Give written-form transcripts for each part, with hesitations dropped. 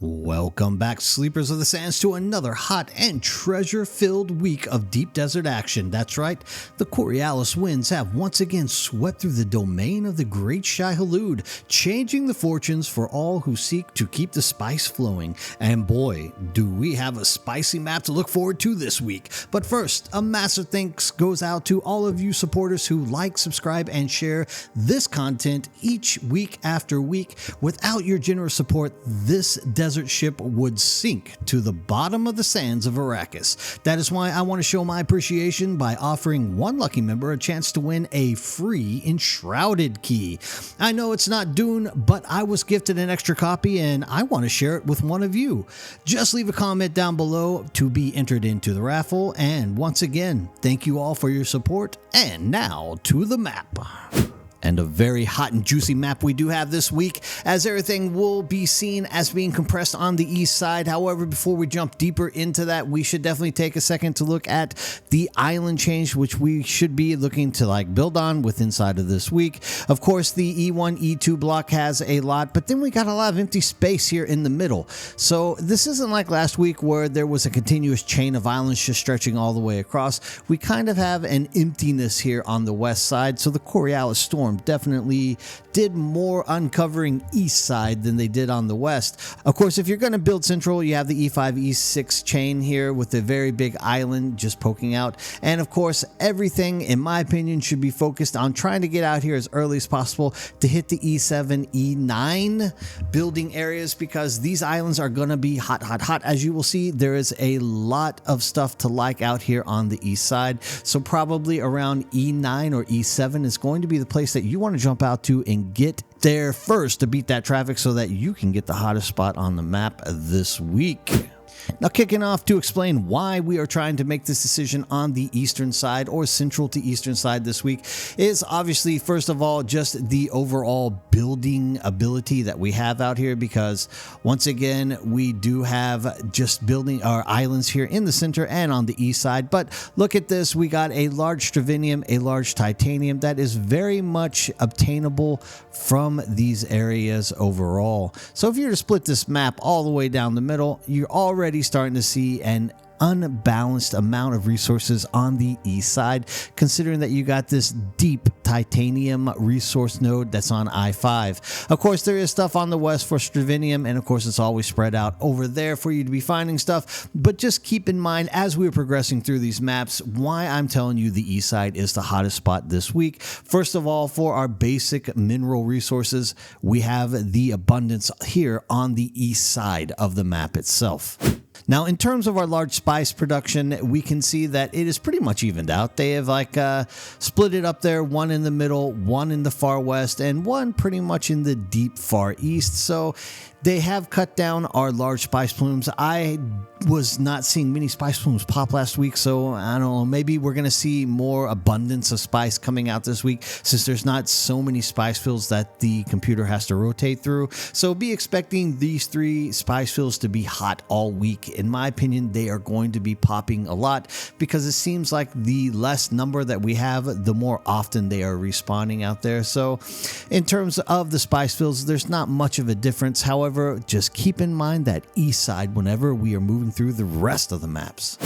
Welcome back, Sleepers of the Sands, to another hot and treasure-filled week of deep desert action. That's right, the Coriolis winds have once again swept through the domain of the Great Shai-Hulud, changing the fortunes for all who seek to keep the spice flowing. And boy, do we have a spicy map to look forward to this week. But first, a massive thanks goes out to all of you supporters who like, subscribe, and share this content each week after week. Without your generous support, this desert ship would sink to the bottom of the sands of Arrakis. That is why I want to show my appreciation by offering one lucky member a chance to win a free Enshrouded key. I know it's not Dune, but I was gifted an extra copy and I want to share it with one of you. Just leave a comment down below to be entered into the raffle, and once again, thank you all for your support. And now to the map. And a very hot and juicy map we do have this week, as everything will be seen as being compressed on the east side. However, before we jump deeper into that, we should definitely take a second to look at the island change, which we should be looking to build on with inside of this week. Of course, the E1, E2 block has a lot, but then we got a lot of empty space here in the middle. So this isn't like last week where there was a continuous chain of islands just stretching all the way across. We kind of have an emptiness here on the west side, so the Coriolis storm definitely did more uncovering east side than they did on the west. Of course, if you're going to build central, you have the E5, E6 chain here with a very big island just poking out. And of course, everything, in my opinion, should be focused on trying to get out here as early as possible to hit the E7, E9 building areas, because these islands are going to be hot, hot, hot. As you will see, there is a lot of stuff to like out here on the east side. So probably around E9 or E7 is going to be the place that you want to jump out to and get there first to beat that traffic so that you can get the hottest spot on the map this week. Now, kicking off to explain why we are trying to make this decision on the eastern side or central to eastern side this week is obviously, first of all, just the overall building ability that we have out here, because once again, we do have just building our islands here in the center and on the east side. But look at this. We got a large stravinium, a large titanium that is very much obtainable from these areas overall. So if you were to split this map all the way down the middle, you're already starting to see an unbalanced amount of resources on the east side, considering that you got this deep titanium resource node that's on I5. Of course, there is stuff on the west for stravinium, and of course it's always spread out over there for you to be finding stuff. But just keep in mind, as we're progressing through these maps, why I'm telling you the east side is the hottest spot this week. First of all, for our basic mineral resources, we have the abundance here on the east side of the map itself. Now, in terms of our large spice production, we can see that it is pretty much evened out. They have split it up there, one in the middle, one in the far west, and one pretty much in the deep far east. So they have cut down our large spice plumes. I was not seeing many spice plumes pop last week, so I don't know, maybe we're going to see more abundance of spice coming out this week, since there's not so many spice fields that the computer has to rotate through. So be expecting these 3 spice fields to be hot all week. In my opinion, they are going to be popping a lot, because it seems like the less number that we have, the more often they are respawning out there. So in terms of the spice fields, there's not much of a difference. However, just keep in mind that east side whenever we are moving through the rest of the maps,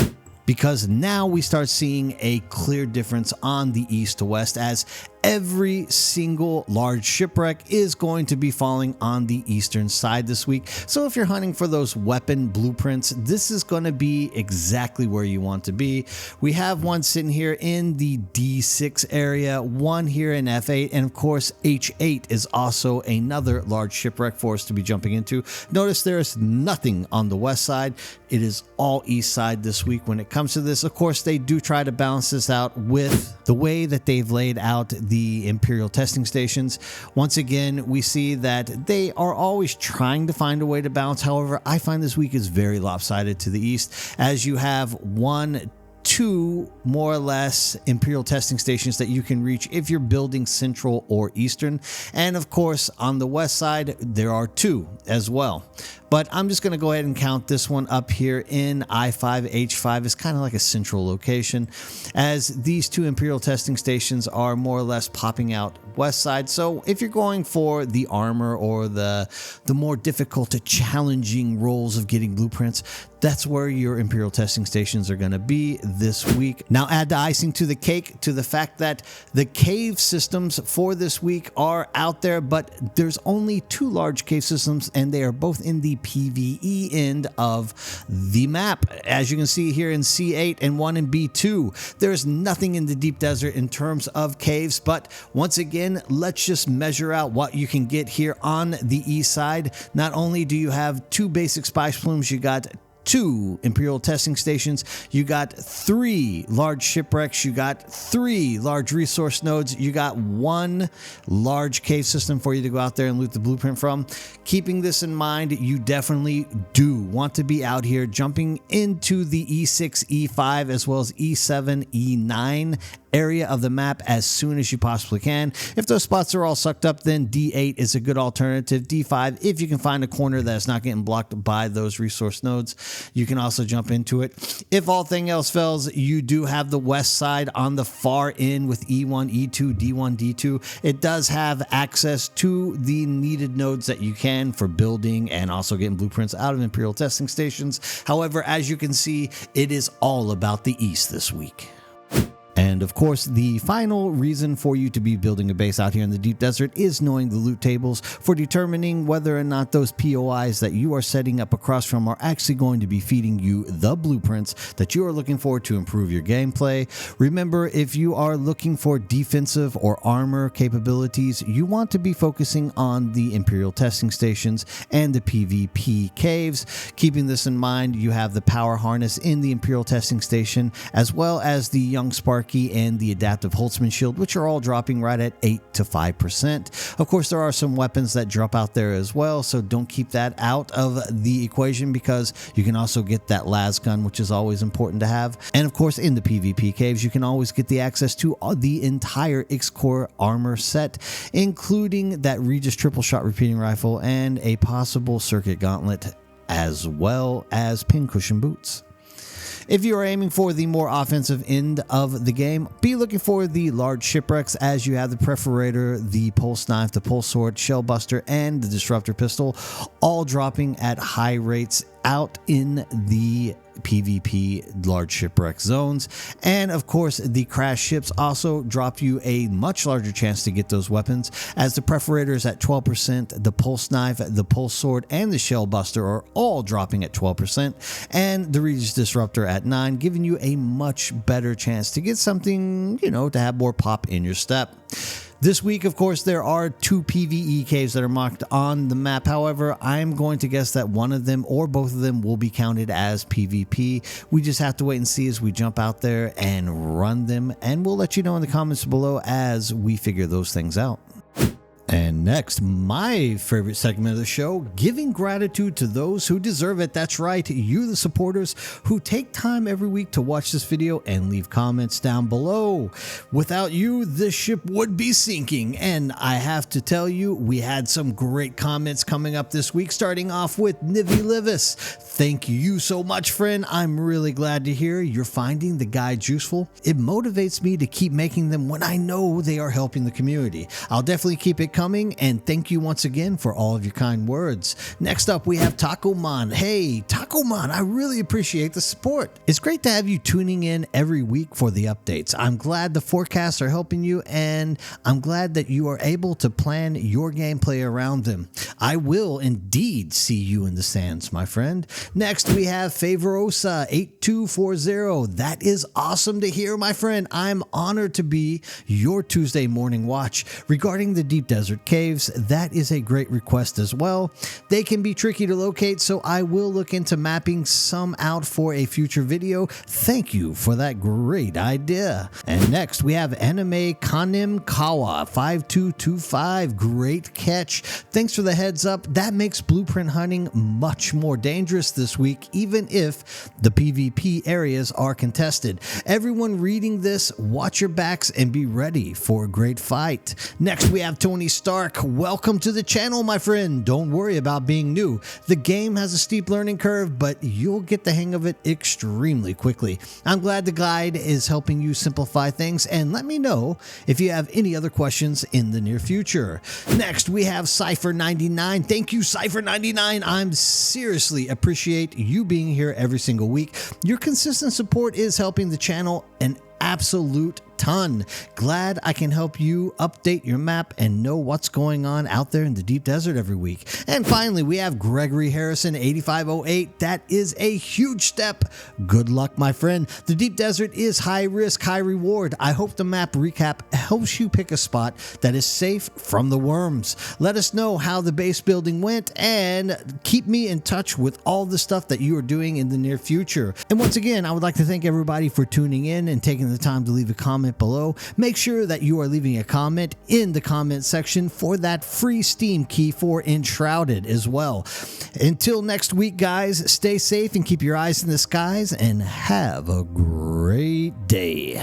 because now we start seeing a clear difference on the east to west, as every single large shipwreck is going to be falling on the eastern side this week. So if you're hunting for those weapon blueprints, this is going to be exactly where you want to be. We have one sitting here in the D6 area, one here in F8, and of course H8 is also another large shipwreck for us to be jumping into. Notice there's nothing on the west side. It is all east side this week when it comes to this. Of course, they do try to balance this out with the way that they've laid out the Imperial testing stations. Once again, we see that they are always trying to find a way to balance. However, I find this week is very lopsided to the east, as you have 1, 2 more or less Imperial testing stations that you can reach if you're building central or eastern. And of course, on the west side, there are 2 as well. But I'm just going to go ahead and count this one up here in I-5. H5 is kind of like a central location, as these two Imperial testing stations are more or less popping out west side. So if you're going for the armor or the more difficult to challenging roles of getting blueprints, that's where your Imperial testing stations are going to be this week. Now add the icing to the cake to the fact that the cave systems for this week are out there, but there's only 2 large cave systems, and they are both in the PvE end of the map. As you can see here in C8 and 1 in B2, there's nothing in the deep desert in terms of caves, but once again, let's just measure out what you can get here on the east side. Not only do you have 2 basic spice plumes, you got 2 Imperial testing stations, you got 3 large shipwrecks, you got 3 large resource nodes, you got 1 large cave system for you to go out there and loot the blueprint from. Keeping this in mind, you definitely do want to be out here jumping into the E6, E5, as well as E7, E9 area of the map as soon as you possibly can. If those spots are all sucked up, then D8 is a good alternative. D5, if you can find a corner that's not getting blocked by those resource nodes, you can also jump into it. If all thing else fails, you do have the west side on the far end with E1, E2, D1, D2. It does have access to the needed nodes that you can for building and also getting blueprints out of Imperial testing stations. However, as you can see, it is all about the east this week. And of course, the final reason for you to be building a base out here in the deep desert is knowing the loot tables for determining whether or not those POIs that you are setting up across from are actually going to be feeding you the blueprints that you are looking for to improve your gameplay. Remember, if you are looking for defensive or armor capabilities, you want to be focusing on the Imperial testing stations and the PvP caves. Keeping this in mind, you have the power harness in the Imperial testing station, as well as the young Sparky and the adaptive Holtzman shield, which are all dropping right at 8 to 5%. Of course, there are some weapons that drop out there as well, so don't keep that out of the equation, because you can also get that las gun, which is always important to have. And of course, in the PvP caves, you can always get the access to the entire X-Core armor set, including that Regis triple shot repeating rifle and a possible circuit gauntlet, as well as pincushion boots. If you are aiming for the more offensive end of the game, be looking for the large shipwrecks, as you have the perforator, the pulse knife, the pulse sword, shell buster, and the disruptor pistol, all dropping at high rates out in the PvP large shipwreck zones. And of course, the crash ships also drop you a much larger chance to get those weapons, as the perforator is at 12%, the pulse knife, the pulse sword, and the shell buster are all dropping at 12%, and the Regis disruptor at 9%, giving you a much better chance to get something, to have more pop in your step. This week, of course, there are 2 PvE caves that are marked on the map. However, I'm going to guess that one of them or both of them will be counted as PvP. We just have to wait and see as we jump out there and run them, and we'll let you know in the comments below as we figure those things out. And next, my favorite segment of the show, giving gratitude to those who deserve it. That's right, you the supporters who take time every week to watch this video and leave comments down below. Without you, this ship would be sinking. And I have to tell you, we had some great comments coming up this week, starting off with Nivi Livis. Thank you so much, friend. I'm really glad to hear you're finding the guides useful. It motivates me to keep making them when I know they are helping the community. I'll definitely keep it coming, and thank you once again for all of your kind words. Next up, we have Tacoman. Hey, Tacoman, I really appreciate the support. It's great to have you tuning in every week for the updates. I'm glad the forecasts are helping you, and I'm glad that you are able to plan your gameplay around them. I will indeed see you in the sands, my friend. Next, we have Favorosa 8240. That is awesome to hear, my friend. I'm honored to be your Tuesday morning watch. Regarding the deep desert caves, that is a great request as well. They can be tricky to locate, so I will look into mapping some out for a future video. Thank you for that great idea. And next we have Anime Kanim Kawa 5225. Great catch. Thanks for the heads up. That makes blueprint hunting much more dangerous this week, even if the PvP areas are contested. Everyone reading this, watch your backs and be ready for a great fight. Next we have Tony Stark. Welcome to the channel, my friend. Don't worry about being new. The game has a steep learning curve, but you'll get the hang of it extremely quickly. I'm glad the guide is helping you simplify things, and let me know if you have any other questions in the near future. Next we have Cypher99. Thank you, Cypher99. I'm seriously appreciate you being here every single week. Your consistent support is helping the channel an absolute ton. Glad I can help you update your map and know what's going on out there in the deep desert every week. And finally, we have Gregory Harrison 8508. That is a huge step. Good luck, my friend. The deep desert is high risk, high reward. I hope the map recap helps you pick a spot that is safe from the worms. Let us know how the base building went and keep me in touch with all the stuff that you are doing in the near future. And once again, I would like to thank everybody for tuning in and taking the time to leave a comment below. Make sure that you are leaving a comment in the comment section for that free Steam key for Enshrouded as well. Until next week, guys, stay safe and keep your eyes in the skies and have a great day.